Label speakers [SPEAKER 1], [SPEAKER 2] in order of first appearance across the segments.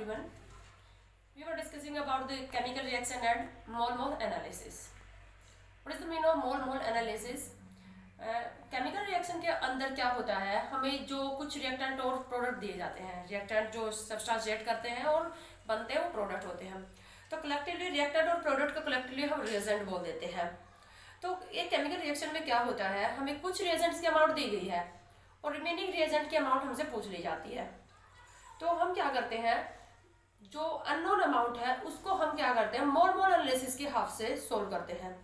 [SPEAKER 1] everyone. We were discussing about the chemical reaction and mole-mole analysis. What is the meaning of mole-mole analysis? Chemical reaction के अंदर क्या होता है, हमें जो कुछ रिएक्टेंट और प्रोडक्ट दिए जाते हैं, रिएक्टेंट जो सब्सटेंस रिएक्ट करते हैं और बनते हैं वो प्रोडक्ट होते हैं, तो कलेक्टिवली रिएक्टेंट और प्रोडक्ट को कलेक्टिवली हम रिएजेंट बोल देते हैं। तो एक केमिकल रिएक्शन में क्या होता है, हमें कुछ रिएजेंट्स की अमाउंट दी गई है और रिमेनिंग रिएजेंट की अमाउंट हमसे पूछ ली जाती है। तो हम क्या करते हैं, जो अननोन अमाउंट है उसको हम क्या करते हैं, मोल मोल एनालिसिस के हाफ से सोल्व करते हैं।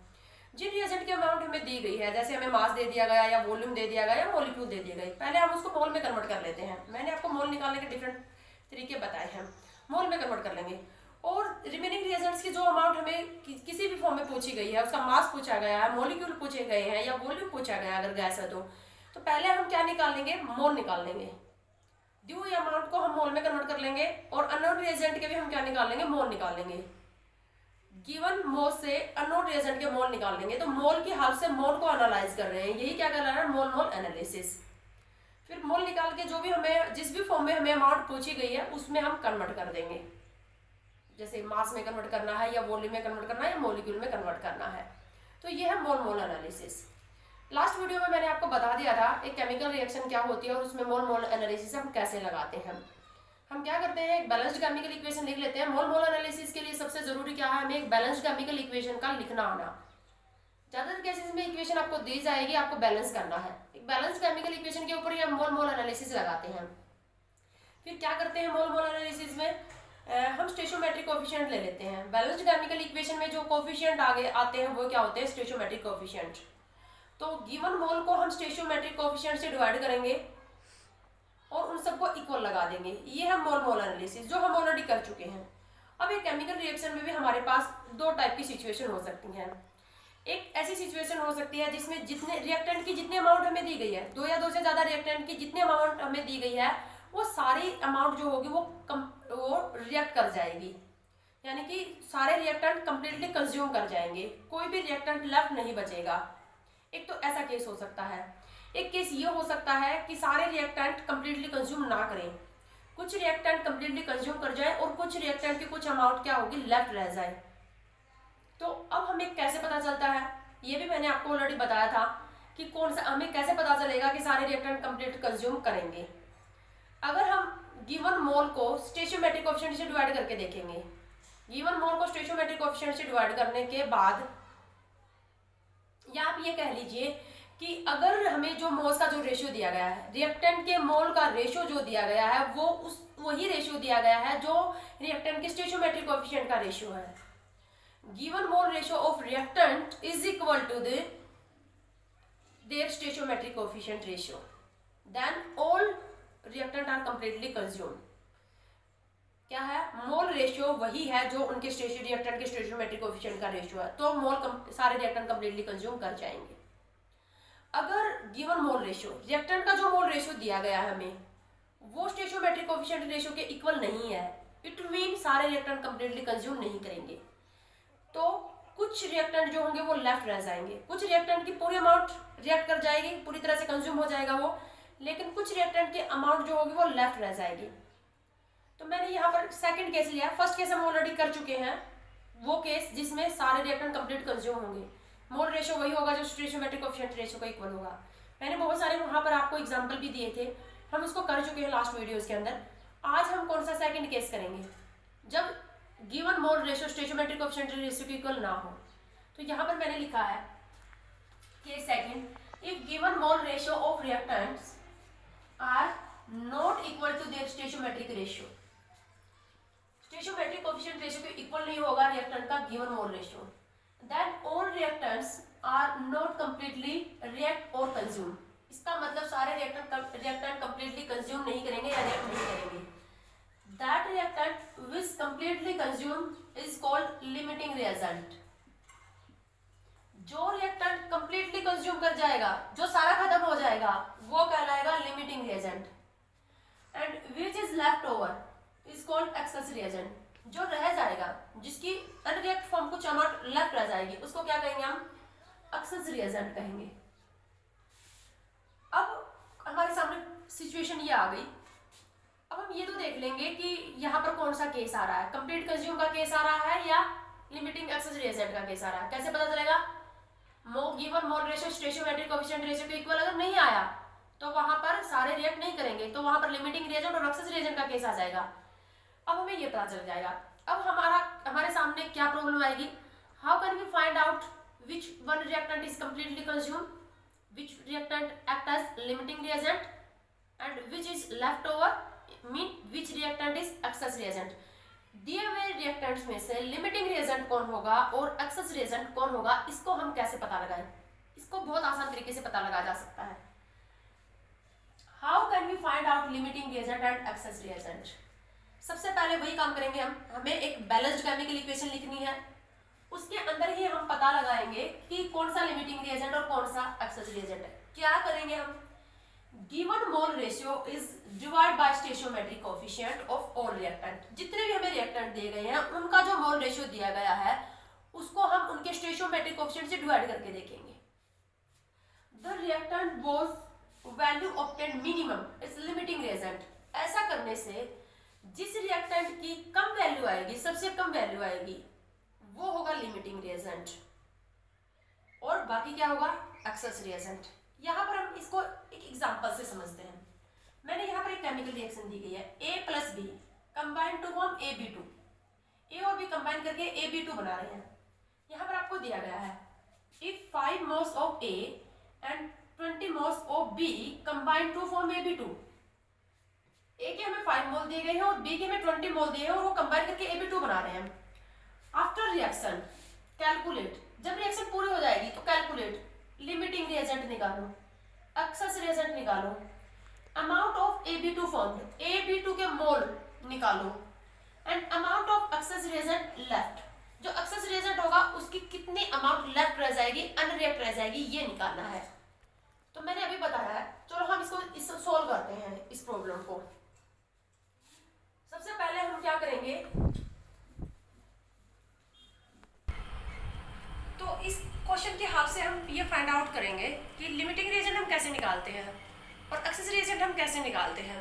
[SPEAKER 1] जिन रिएजेंट की अमाउंट हमें दी गई है, जैसे हमें मास दे दिया गया या वॉल्यूम दे दिया गया या मॉलिक्यूल दे दिए गए, पहले हम उसको मोल में कन्वर्ट कर लेते हैं। मैंने आपको मोल निकालने के डिफरेंट तरीके बताए हैं, मोल में कन्वर्ट कर लेंगे। और रिमेनिंग रिएजेंट्स की जो अमाउंट हमें किसी भी फॉर्म में पूछी गई है, उसका मास पूछा गया है, मॉलिक्यूल पूछे गए हैं या वॉल्यूम पूछा गया अगर गैस है तो पहले हम क्या निकाल लेंगे, मोल निकाल लेंगे। दी हुई अमाउंट को हम मोल में कन्वर्ट कर लेंगे और अननोन रिएजेंट के भी हम क्या निकाल लेंगे, मोल निकाल लेंगे। गिवन मोल से अननोन रिएजेंट के मोल निकाल लेंगे। तो मोल की हेल्प से मोल को एनालाइज कर रहे हैं, यही क्या कर रहा है, मोल मोल एनालिसिस। फिर मोल निकाल के जो भी हमें जिस भी फॉर्म में हमें अमाउंट पूछी गई है उसमें हम कन्वर्ट कर देंगे, जैसे मास में कन्वर्ट करना है या वॉल्यूम में कन्वर्ट करना है या मॉलिक्यूल में कन्वर्ट करना है। तो ये है मोल मोल एनालिसिस। लास्ट वीडियो में मैंने आपको बता दिया था एक केमिकल रिएक्शन क्या होती है और उसमें मोल मोल एनालिसिस हम कैसे लगाते हैं। हम क्या करते हैं, एक बैलेंस्ड केमिकल इक्वेशन लिख लेते हैं। मोल मोल एनालिसिस के लिए सबसे जरूरी क्या है, हमें एक बैलेंस्ड केमिकल इक्वेशन का लिखना आना। ज्यादातर केसेस में इक्वेशन आपको दी जाएगी, आपको बैलेंस करना है। एक बैलेंस्ड केमिकल इक्वेशन के ऊपर ही हम मोल मोल एनालिसिस लगाते हैं। फिर क्या करते हैं मोल मोल एनालिसिस में, हम स्टेचोमेट्रिक कोफिशिएंट ले लेते हैं। बैलेंस्ड केमिकल इक्वेशन में जो कोफिशिएंट आगे आते हैं वो क्या होते हैं, स्टेचोमेट्रिक कोफिशिएंट। तो गिवन मोल को हम स्टेचोमेट्रिक कोफिशिएंट से डिवाइड करेंगे और उन सबको इक्वल लगा देंगे। ये है मोल मोल एनालिसिस जो हम ऑलरेडी कर चुके हैं। अब एक केमिकल रिएक्शन में भी हमारे पास दो टाइप की सिचुएशन हो सकती हैं। एक ऐसी सिचुएशन हो सकती है जिसमें जितने रिएक्टेंट की जितनी अमाउंट हमें दी गई है, दो या दो से ज्यादा रिएक्टेंट की जितनी अमाउंट हमें दी गई है वो सारी अमाउंट जो होगी वो रिएक्ट कर जाएगी, यानी कि सारे रिएक्टेंट कंप्लीटली कंज्यूम कर जाएंगे, कोई भी रिएक्टेंट लेफ्ट नहीं बचेगा। एक तो ऐसा केस हो सकता है। एक केस ये हो सकता है कि सारे रिएक्टेंट कंप्लीटली कंज्यूम ना करें, कुछ रिएक्टेंट कंप्लीटली कंज्यूम कर जाए और कुछ रिएक्टेंट की कुछ अमाउंट क्या होगी, लेफ्ट रह जाए। तो अब हमें कैसे पता चलता है, ये भी मैंने आपको ऑलरेडी बताया था कि कौन सा हमें कैसे पता चलेगा कि सारे रिएक्टेंट कंप्लीट कंज्यूम करेंगे। अगर हम गिवन मोल को स्टेचोमेट्रिक कोएफिशिएंट से डिवाइड करके देखेंगे, गिवन मोल को स्टेचोमेट्रिक कोएफिशिएंट से डिवाइड करने के बाद, या आप ये कह लीजिए कि अगर हमें जो मोल्स का जो रेशियो दिया गया है, रिएक्टेंट के मोल का रेशियो जो दिया गया है वो वही रेशियो दिया गया है जो रिएक्टेंट के स्टेचोमेट्रिक कोएफिशिएंट का रेशियो है। Given mole ratio of reactant is equal to their stoichiometric coefficient ratio, then all reactant are completely consumed. क्या है, मोल रेशियो वही है जो उनके रिएक्टेंट के स्टेचोमेट्रिक कोएफिशिएंट का रेशियो है, तो मोल सारे रिएक्टेंट कंप्लीटली कंज्यूम कर जाएंगे। अगर गिवन मोल रेशियो, रिएक्टेंट का जो मोल रेशियो दिया गया है हमें, वो स्टेचोमेट्रिक कोएफिशिएंट रेशियो के इक्वल नहीं है, इट मीन सारे रिएक्टेंट कंप्लीटली कंज्यूम नहीं करेंगे, तो कुछ रिएक्टेंट जो होंगे वो लेफ्ट रह जाएंगे। कुछ रिएक्टेंट की पूरी अमाउंट रिएक्ट कर जाएगी, पूरी तरह से कंज्यूम हो जाएगा वो, लेकिन कुछ रिएक्टेंट की अमाउंट जो होगी वो लेफ्ट रह जाएगी। तो मैंने यहाँ पर सेकंड केस लिया, फर्स्ट केस हम ऑलरेडी कर चुके हैं, वो केस जिसमें सारे रिएक्टेंट कंप्लीट कंज्यूम होंगे, मोल रेशियो वही होगा जो स्टेचोमेट्रिक कोएफिशिएंट रेशियो का इक्वल होगा। मैंने बहुत सारे वहाँ पर आपको एग्जांपल भी दिए थे, हम उसको कर चुके हैं लास्ट वीडियोस के अंदर। आज हम कौन सा सेकंड केस करेंगे, जब given mole ratio stoichiometric coefficient ratio के इक्वल ना हो। तो यहाँ पर मैंने लिखा है case second, if given mole ratio of reactants are not equal to their stoichiometric ratio, stoichiometric coefficient ratio के इक्वल नहीं होगा रिएक्टेंट का given mole ratio, then all reactants are not completely react or consume। इसका मतलब सारे reactant completely consume नहीं करेंगे या रिएक्ट नहीं करेंगे। That reactant which completely consume is called limiting reagent। जो रिएक्टेंट कंप्लीटली कंज्यूम कर जाएगा, जो सारा खत्म हो जाएगा, वो कहलाएगा limiting reagent. And which is left over is called excess reagent। जो रह जाएगा, जिसकी अनरिएक्ट फॉर्म कुछ अमाउंट लेफ्ट रह जाएगी, उसको क्या कहेंगे हम, एक्सेस रिएजेंट कहेंगे। अब हमारे सामने सिचुएशन ये आ गई। अब हम ये तो देख देख लेंगे कि यहाँ पर कौन सा केस आ रहा है, कंप्लीट कंज्यूम का केस आ रहा है या लिमिटिंग एक्सेस रिएजेंट का केस आ रहा है। कैसे पता चलेगा? Given mole ratio stoichiometric coefficient ratio के इक्वल अगर नहीं आया तो वहां पर सारे रिएक्ट नहीं करेंगे, तो वहां पर लिमिटिंग रिएजेंट और एक्सेस रिएजेंट का केस आ जाएगा। अब हमें ये पता चल जाएगा। अब हमारे सामने क्या प्रॉब्लम आएगी? How can we find out which one reactant is completely consume, which reactant act as limiting reagent and which is left over, mean which reactant is excess reagent। दिए हुए reactants में से limiting reagent कौन होगा और excess reagent कौन होगा, इसको हम कैसे पता लगाएं? इसको बहुत आसान तरीके से पता लगाया जा सकता है। How can we find out limiting reagent and excess reagent? सबसे पहले वही काम करेंगे हमें एक बैलेंस्ड केमिकल इक्वेशन लिखनी है, उसके अंदर ही हम पता लगाएंगे कि कौन सा लिमिटिंग रिएजेंट और कौन सा एक्सेस रिएजेंट है। क्या करेंगे हम? Given mole ratio is divide by stoichiometric coefficient of all reactant. जितने भी हमें रिएक्टेंट दिए गए हैं उनका जो मोल रेशियो दिया गया है उसको हम उनके स्टोइचियोमेट्रिक कोएफिशिएंट से डिवाइड करके देखेंगे। The reactant both value obtained minimum is limiting reagent. ऐसा करने से जिस रिएक्टेंट की कम वैल्यू आएगी, सबसे कम वैल्यू आएगी, वो होगा लिमिटिंग रिएजेंट और बाकी क्या होगा? Access reagent. यहाँ पर हम इसको एक एग्जांपल से समझते हैं। मैंने यहाँ पर एक केमिकल रिएक्शन दी गई है, A plus B combine to form AB2। A और B कंबाइन करके AB2 बना रहे हैं। यहाँ पर आपको दिया गया है if 5 moles of A and 20 moles of B combine to form AB2। A के हमें 5 मोल दिए गए हैं और B के हमें 20 मोल दिए हैं और वो कंबाइन करके AB2 बना रहे हैं। आफ्टर रिएक्शन कैलकुलेट, जब रिएक्शन पूरी हो जाएगी तो कैलकुलेट लिमिटिंग रिएजेंट निकालो, एक्सेस रिएजेंट निकालो, amount of AB2 formed, AB2 के मोल निकालो and amount of access reagent left. जो एक्सेस रिएजेंट होगा उसकी कितनी अमाउंट लेफ्ट रह जाएगी, अनरिएक्ट रह जाएगी, ये निकालना है। तो मैंने अभी बताया है, चलो हम इसको सोल्व करते हैं इस प्रॉब्लम को। सबसे पहले हम क्या करेंगे, तो इस क्वेश्चन के हेल्प से हम ये फाइंड आउट करेंगे कि लिमिटिंग रिएजेंट हम कैसे निकालते हैं और एक्सेस रिएजेंट हम कैसे निकालते हैं।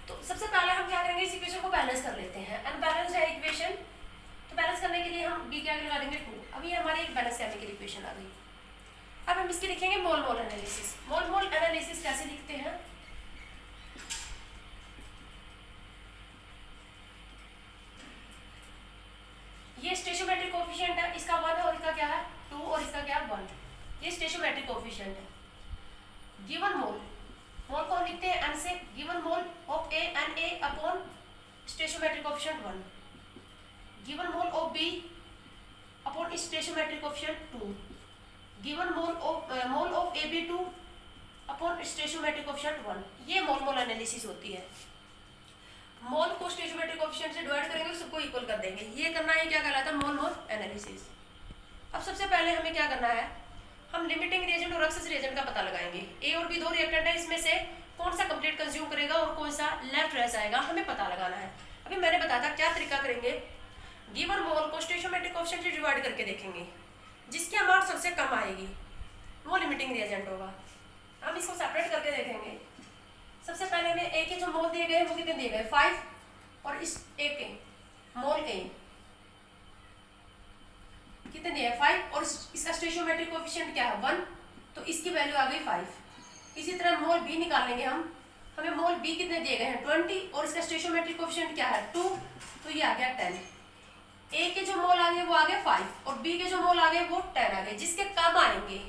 [SPEAKER 1] तो सबसे पहले हम क्या करेंगे, इस इक्वेशन को बैलेंस कर लेते हैं। अनबैलेंस्ड है इक्वेशन, तो बैलेंस करने के लिए हम b के आगे लगा देंगे 2। अभी हमारी एक बैलेंस केमिकल इक्वेशन आ गई। अब हम इसकी लिखेंगे मोल मोल एनालिसिस। मोल मोल एनालिसिस कैसे लिखते हैं? ये स्टोइचियोमेट्रिक कोएफिशिएंट है, इसका 1 है और इसका क्या है 2 और इसका क्या है 1। ये स्टोइचियोमेट्रिक कोएफिशिएंट है। गिवन मोल, मोल को हम लिखते हैं n से, given mole of A and A upon stoichiometric coefficient 1, given mole of B upon stoichiometric coefficient 2, given mole of AB2 upon stoichiometric coefficient 1। ये मोल मोल एनालिसिस होती है। मोल को स्टोइचियोमेट्रिक कोएफिशिएंट से डिवाइड करेंगे, सबको इक्वल कर देंगे। ये करना है, क्या कहलाता है? मोल मोल एनालिसिस। अब सबसे पहले हमें क्या करना है, हम लिमिटिंग रिएजेंट और एक्सेस रिएजेंट का पता लगाएंगे। A और B दो रिएक्टेंट है, इसमें से कौन सा कंप्लीट कंज्यूम करेगा और कौन सा लेफ्ट रह जाएगा, हमें पता लगाना है। अभी मैंने बताया था क्या तरीका करेंगे, गिवन मोल को स्टोइचियोमेट्रिक कोएफिशिएंट से डिवाइड करके देखेंगे, जिसकी अमाउंट सबसे कम आएगी वो लिमिटिंग रिएजेंट होगा। हम इसको सेपरेट करके देखेंगे। सबसे पहले हमें A के जो मोल दिए गए वो कितने दिए गए 5, और इस A के मोल A कितने दिए 5, और इसका स्टोइचियोमेट्रिक कोएफिशिएंट क्या है 1, तो इसकी वैल्यू आ गई 5। इसी तरह मोल B निकालेंगे हम, हमें मोल B कितने दिए गए हैं 20 और इसका स्टोइचियोमेट्रिक कोएफिशिएंट क्या है 2, तो ये आ गया 10। A के जो मोल आ गए वो आ गए 5 और B के जो मोल आ गए वो 10 आ गए। जिसके कम आएंगे,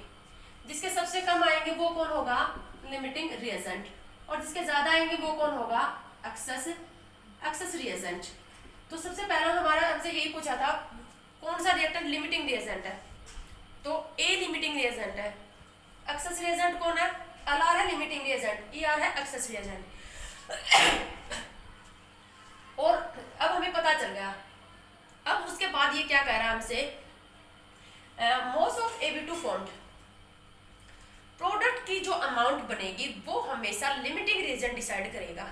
[SPEAKER 1] जिसके सबसे कम आएंगे वो कौन होगा लिमिटिंग रिएजेंट, और जिसके ज्यादा आएंगे वो कौन होगा एक्सेस रिएजेंट। तो सबसे पहला हमारा हमसे यही पूछा था कौन सा रिएक्टेंट लिमिटिंग रिएजेंट है, तो A लिमिटिंग रिएजेंट है। एक्सेस रिएजेंट कौन है? LR है लिमिटिंग रिएजेंट, ER है एक्सेस रिएजेंट। और अब हमें पता चल गया। अब उसके बाद ये क्या कह रहा है हमसे, moles of AB2 formed, product की जो अमाउंट बनेगी वो हमेशा लिमिटिंग रिएजेंट डिसाइड करेगा।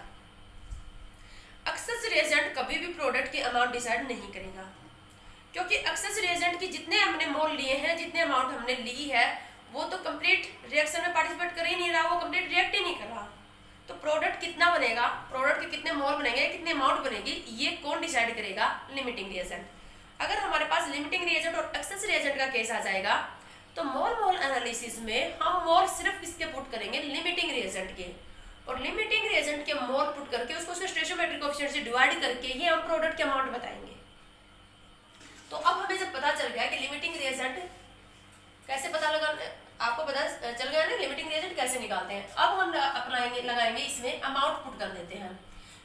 [SPEAKER 1] एक्सेस रिएजेंट कभी भी प्रोडक्ट की अमाउंट डिसाइड नहीं करेगा, क्योंकि एक्सेस रिएजेंट की जितने हमने मोल लिए हैं, जितने अमाउंट हमने ली है, वो तो कंप्लीट रिएक्शन में पार्टिसिपेट कर ही नहीं रहा, वो कंप्लीट रिएक्ट ही नहीं कर रहा। तो प्रोडक्ट कितना बनेगा, प्रोडक्ट के कितने मोल बनेंगे, कितने अमाउंट बनेगी, ये कौन डिसाइड करेगा, लिमिटिंग रिएजेंट। अगर हमारे पास लिमिटिंग रिएजेंट और एक्सेस रिएजेंट का केस आ जाएगा तो मोल मोल एनालिसिस में हम मोल सिर्फ किसके पुट करेंगे, लिमिटिंग रिएजेंट के, और लिमिटिंग रिएजेंट के मोल पुट करके उसको स्टोइचियोमेट्रिक कोएफिशिएंट से डिवाइड करके ही हम प्रोडक्ट के अमाउंट बताएंगे। तो अब हमें जब पता चल गया कि लिमिटिंग रिएजेंट कैसे पता लगा, आपको पता चल गया ना लिमिटिंग रिएजेंट कैसे निकालते हैं, अब हम अपनाएंगे लगाएंगे इसमें अमाउंट पुट कर देते हैं।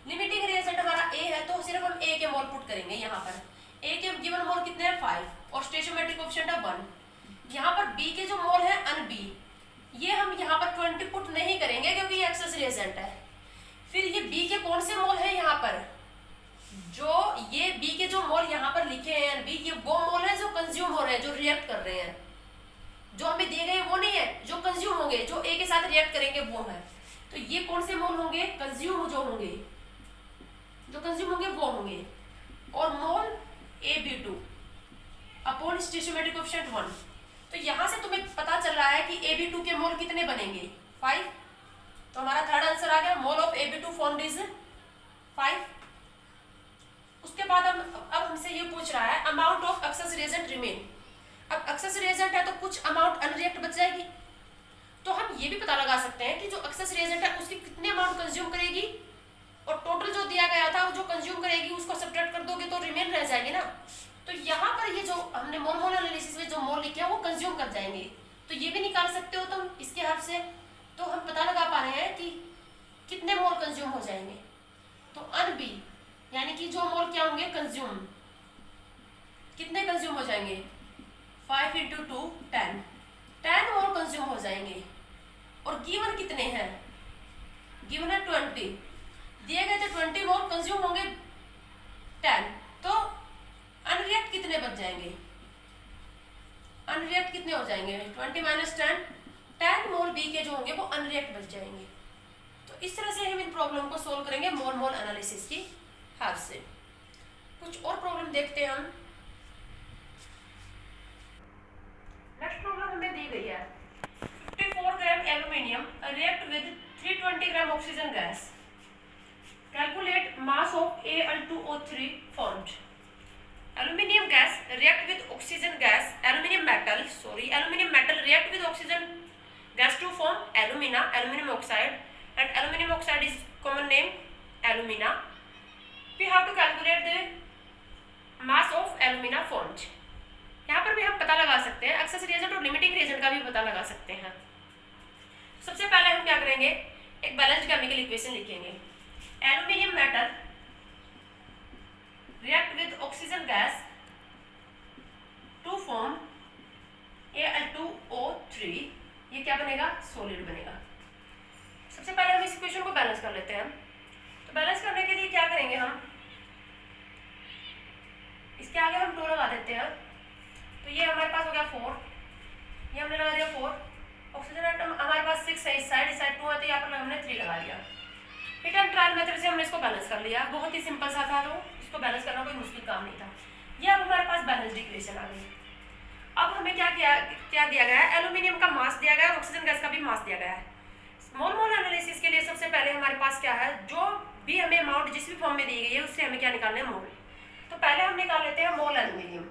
[SPEAKER 1] लिमिटिंग रिएजेंट हमारा ए है तो सिर्फ हम ए के मोल पुट करेंगे, यहाँ पर ए के गिवन मोल कितने हैं 5 और स्टोइचियोमेट्रिक कोएफिशिएंट है 1। यहाँ पर बी के जो मोल है अन बी, ये हम यहाँ पर 20 पुट नहीं करेंगे क्योंकि ये एक्सेस रिएजेंट है। फिर ये बी के कौन से मोल है, यहाँ पर जो ये बी के जो मोल यहाँ पर लिखे हैं अन बी, ये वो मोल है जो कंज्यूम हो रहे हैं, जो रिएक्ट कर रहे हैं, जो हमें दिए गए वो नहीं है, जो कंज्यूम होंगे, जो ए के साथ रिएक्ट करेंगे वो है। तो ये कौन से मोल होंगे, कंज्यूम जो होंगे, जो कंज्यूम होंगे वो होंगे, और मोल AB2 अपॉन स्टोइचियोमेट्रिक कोएफिशिएंट 1। तो यहां से तुम्हें पता चल रहा है कि AB2 के मोल कितने बनेंगे 5। तो हमारा थर्ड आंसर आ गया, मोल ऑफ AB2 फॉर्म्ड इज 5। उसके बाद अब हमसे ये पूछ रहा है amount of access reagent remain. अब एक्सेस रिएजेंट है तो कुछ अमाउंट अनरिएक्ट बच जाएगी, तो हम ये भी पता लगा सकते हैं कि जो एक्सेस रिएजेंट है उसकी कितने अमाउंट कंज्यूम करेगी, और टोटल जो दिया गया था जो कंज्यूम करेगी उसको सब्ट्रैक्ट कर दोगे तो रिमेन रह जाएगी ना। तो यहाँ पर ये जो हमने मोल मोल एनालिसिस में जो मोल लिखे हैं वो कंज्यूम कर जाएंगे, तो ये भी निकाल सकते हो तुम इसके हेल्प से। तो हम पता लगा पा रहे हैं कि कितने मोल कंज्यूम हो जाएंगे। तो अन बी यानी कि जो मोल क्या होंगे कंज्यूम, कितने कंज्यूम हो जाएंगे 5 × 2 10 मोल कंज्यूम हो जाएंगे। और गिवन कितने हैं, गिवन है 20, दिए गए थे 20 मोल कंज्यूम होंगे 10, तो अनरिएक्ट कितने बच जाएंगे, अनरिएक्ट कितने हो जाएंगे 20 - 10 मोल बी के जो होंगे वो अनरिएक्ट बच जाएंगे। तो इस तरह से हम इन प्रॉब्लम को सोल्व करेंगे मोल मोल एनालिसिस की हेल्प से। कुछ और प्रॉब्लम देखते हैं हम। नेक्स्ट प्रॉब्लम हमें दी गई है 54 gram aluminium react with 320 gram oxygen gas, calculate mass of Al2O3 formed। Aluminium gas react with oxygen gas, aluminium metal react with oxygen gas to form alumina, aluminum oxide, and aluminum oxide is common name alumina. We have to calculate the mass of alumina formed। यहाँ पर भी हम पता लगा सकते हैं, access reagent और limiting reagent का भी पता लगा सकते हैं। सबसे पहले हम क्या करेंगे, एक बैलेंस्ड केमिकल इक्वेशन लिखेंगे। Aluminium metal react with oxygen gas to form Al2O3, ये क्या बनेगा, सॉलिड बनेगा। सबसे पहले हम इस इक्वेशन को बैलेंस कर लेते हैं। तो बैलेंस करने के लिए क्या करेंगे, हम इसके आगे हम 2 लगा देते हैं। तो ये हमारे पास हो गया 4, ये हमने लगा दिया 4, ऑक्सीजन एटम हमारे पास 6 है, इस साइड 2 है, तो यहाँ पर हमने 3 लगा दिया। हिट एंड ट्रायल मेथड से हमने इसको बैलेंस कर लिया, बहुत ही सिंपल सा था, तो इसको बैलेंस करना कोई मुश्किल काम नहीं था। ये अब हमारे पास बैलेंस्ड इक्वेशन आ गई। अब हमें क्या दिया गया है, एल्यूमिनियम का मास दिया गया है और ऑक्सीजन गैस का भी मास दिया गया है। मोल मोल एनालिसिस के लिए सबसे पहले हमारे पास क्या है, जो भी हमें अमाउंट जिस भी फॉर्म में दी गई है उससे हमें क्या निकालना है, मोल। तो पहले हम निकाल लेते हैं मोल एल्यूमिनियम।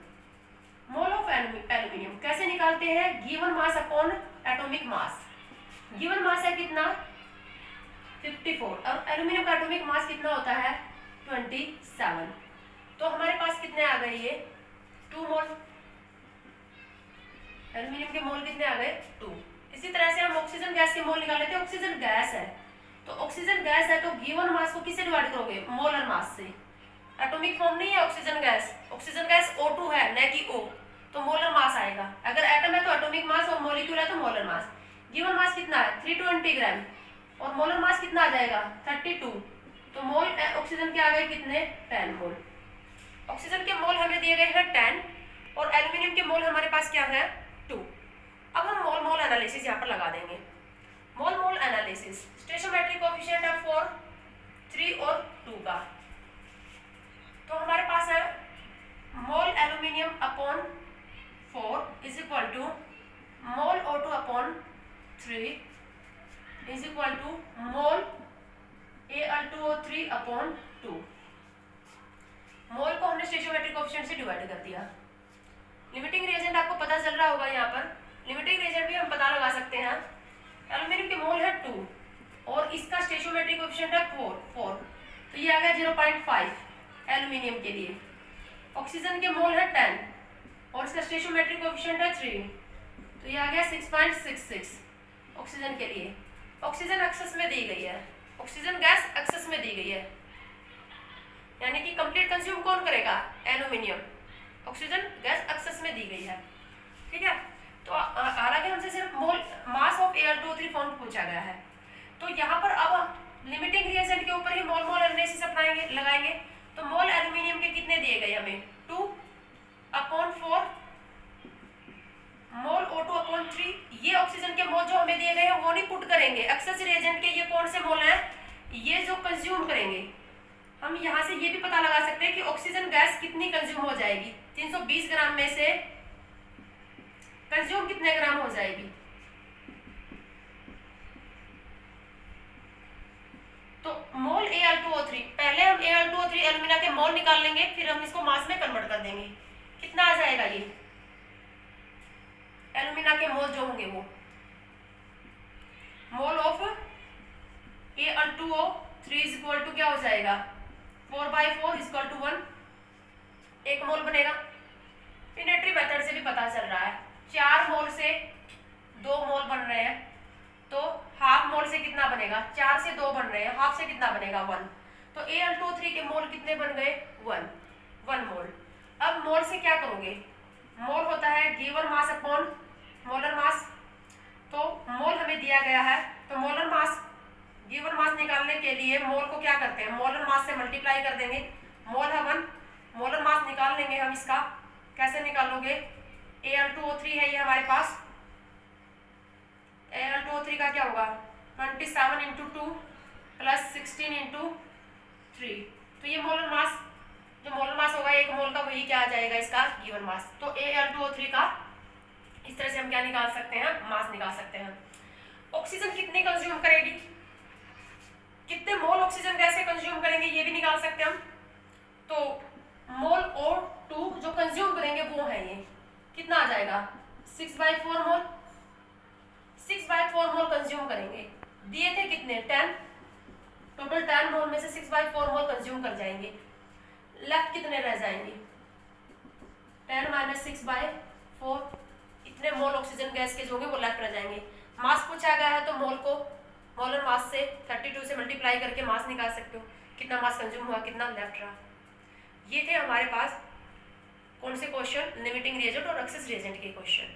[SPEAKER 1] मोल ऑफ एल्यूमिनियम कैसे निकालते हैं, given mass upon atomic mass. Given mass है कितना 54 और एल्यूमिनियम का एटॉमिक मास कितना होता है 27। तो हमारे पास कितने आ गए, ये 2 मोल। एल्यूमिनियम के मोल कितने आ गए 2। इसी तरह से हम ऑक्सीजन गैस के मोल निकाल लेते हैं। ऑक्सीजन गैस है तो ऑक्सीजन गैस है तो गिवन मास को किससे डिवाइड करोगे, मोलर मास से। एटॉमिक फॉर्म नहीं है ऑक्सीजन गैस O2 है न कि O, तो मोलर मास आएगा। अगर एटम है तो एटॉमिक मास और मॉलिक्यूल है तो मोलर मास। गिवन मास कितना है 320 ग्राम और मोलर मास कितना आ जाएगा 32। तो मोल ऑक्सीजन के आ गए कितने 10 मोल। ऑक्सीजन के मोल हमें दिए गए हैं 10 और एल्यूमिनियम के मोल हमारे पास क्या है 2। अब हम मोल मोल एनालिसिस यहाँ पर लगा देंगे। मोल मोल एनालिसिस स्टोइचियोमेट्रिक कोएफिशिएंट है 4, 3 और 2 का। तो हमारे पास है mole aluminium upon 4 is equal to mole O2 upon 3 is equal to mole 2। Mole को हमने स्टोइचियोमेट्रिक कोएफिशिएंट से डिवाइड कर दिया। लिमिटिंग रिएजेंट आपको पता चल रहा होगा, यहाँ पर लिमिटिंग रिएजेंट भी हम पता लगा सकते हैं। एल्यूमिनियम के मोल है 2 और इसका स्टोइचियोमेट्रिक कोएफिशिएंट है 4, तो ये आ गया 0.5 एल्यूमिनियम के लिए। ऑक्सीजन के मोल है 10 और इसका स्टोइचियोमेट्रिक कोएफिशिएंट है 3, तो ये आ गया 6.66 ऑक्सीजन के लिए। ऑक्सीजन एक्सेस में दी गई है, ऑक्सीजन गैस एक्सेस में दी गई है, यानी कि कंप्लीट कंज्यूम कौन करेगा? एल्यूमिनियम। ऑक्सीजन गैस एक्सेस में दी गई है, ठीक है। तो हालांकि हमसे सिर्फ मोल मास ऑफ Al2O3 फॉर्म पूछा गया है, तो यहाँ पर अब लिमिटिंग रिएजेंट के ऊपर ही मोल मोल एनालिसिस अपनाएंगे, लगाएंगे। तो मोल एल्यूमिनियम के कितने दिए गए हमें? 2/4 मोल O2/3। ये ऑक्सीजन के मोल जो हमें दिए गए हैं वो नहीं पुट करेंगे एक्सेस रिएजेंट के। ये कौन से मोल हैं? ये जो कंज्यूम करेंगे। हम यहाँ से ये भी पता लगा सकते हैं कि ऑक्सीजन गैस कितनी कंज्यूम हो जाएगी। 320 ग्राम में से कंज्यूम कितने ग्राम हो जाएगी? तो मोल Al2O3, पहले हम Al2O3 एल्यूमिना के मोल निकाल लेंगे, फिर हम इसको मास में कन्वर्ट कर देंगे। कितना आ जाएगा ये एल्यूमिना के मोल जो होंगे वो? Mole of Al2O3 is equal to क्या हो जाएगा? 4/4 इज इक्वल टू 1, एक मोल बनेगा। इनेट्री मेथड से भी पता चल रहा है 4 मोल से 2 मोल बन रहे हैं, तो हाफ मोल से कितना बनेगा? 4 से 2 बन रहे हैं, हाफ से कितना बनेगा? 1। तो Al2O3 के मोल कितने बन गए? 1 मोल। अब मोल से क्या करोगे? मोल होता है given mass upon molar mass. तो मोल हमें दिया गया है, तो मोलर मास गिवन मास निकालने के लिए मोल को क्या करते हैं? मोलर मास से मल्टीप्लाई कर देंगे। मोल है 1, मोलर मास निकाल लेंगे हम इसका। कैसे निकालोगे? Al2O3 है ये हमारे पास, Al2O3 का क्या होगा? 27 × 2 + 16 × 3, तो ये मोलर मास, जो मोलर मास होगा एक मोल का, वही क्या आ जाएगा? इसका गिवन मास। तो Al2O3 का इस तरह से हम क्या निकाल सकते हैं? मास निकाल सकते हैं। ऑक्सीजन कितनी कंज्यूम करेगी? कितने मोल ऑक्सीजन गैस के कंज्यूम करेंगे ये भी निकाल सकते हैं हम। तो मोल O2 जो कंज्यूम करेंगे वो है ये, कितना आ जाएगा? 6/4 मोल। 6/4 मोल कंज्यूम करेंगे। दिए थे कितने? 10, टोटल 10 मोल में से 6/4 मोल कंज्यूम कर जाएंगे। लेफ्ट कितने रह जाएंगे? 10 - 6/4, इतने मोल ऑक्सीजन गैस के जो होंगे वो लेफ्ट रह जाएंगे। मास पूछा गया है तो मोल को मोलर मास से 32 से मल्टीप्लाई करके मास निकाल सकते हो, कितना मास कंज्यूम हुआ, कितना लेफ्ट रहा। ये थे हमारे पास कौन से क्वेश्चन? लिमिटिंग रिएजेंट और एक्सेस रिएजेंट के क्वेश्चन।